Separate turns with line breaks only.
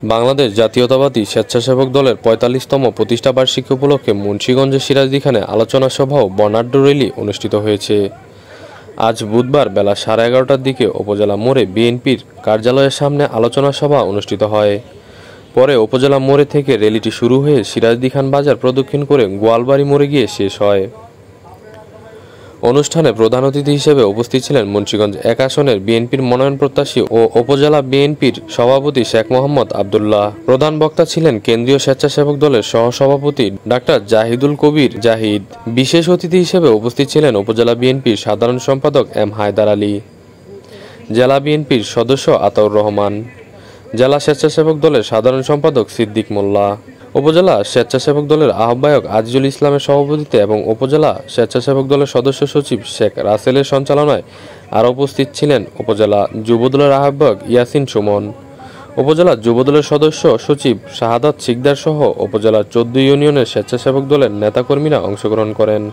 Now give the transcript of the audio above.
বাংলাদেশ জাতীয়তাবাদী স্বেচ্ছাসেবক দলের ৪৫তম প্রতিষ্ঠাবার্ষিকী উপলক্ষে মুন্সিগঞ্জের সিরাজদিখানে আলোচনা সভা ও বর্ণাঢ্য র্যালি অনুষ্ঠিত হয়েছে। আজ বুধবার বেলা 11:30টার দিকে উপজেলা মোড়ে বিএনপির কার্যালয়ের সামনে আলোচনা সভা অনুষ্ঠিত হয়। পরে উপজেলা মোড়ে থেকে র্যালিটি শুরু হয়ে সিরাজদিখান বাজার প্রদক্ষিণ করে গোয়ালবাড়ি মোড়ে গিয়ে শেষ হয়। অনুষ্ঠানে প্রধান অতিথি হিসেবে উপস্থিত ছিলেন মুন্সিগঞ্জ ১ আসনের বিএনপির মনোনয়ন প্রত্যাশী ও উপজেলা বিএনপির সভাপতি শেখ মোহাম্মদ আবদুল্লাহ। প্রধান বক্তা ছিলেন কেন্দ্রীয় স্বেচ্ছাসেবক দলের সহসভাপতি ডাক্তার জাহিদুল কবির জাহিদ। বিশেষ অতিথি হিসেবে উপস্থিত ছিলেন উপজেলা বিএনপির সাধারণ সম্পাদক এম হায়দার আলী, জেলা বিএনপির সদস্য আতাউর রহমান, জেলা স্বেচ্ছাসেবক দলের সাধারণ সম্পাদক সিদ্দিক মোল্লা, উপজেলা স্বেচ্ছাসেবক দলের আহ্বায়ক আজিজুল ইসলামের সভাপতিত্বে এবং উপজেলা স্বেচ্ছাসেবক দলের সদস্য সচিব শেখ রাসেলের সঞ্চালনায় আরও উপস্থিত ছিলেন উপজেলা যুবদলের আহ্বায়ক ইয়াসিন সুমন, উপজেলা যুবদলের সদস্য সচিব শাহাদাত শিকদার সহ উপজেলার ১৪ ইউনিয়নের স্বেচ্ছাসেবক দলের নেতাকর্মীরা অংশগ্রহণ করেন।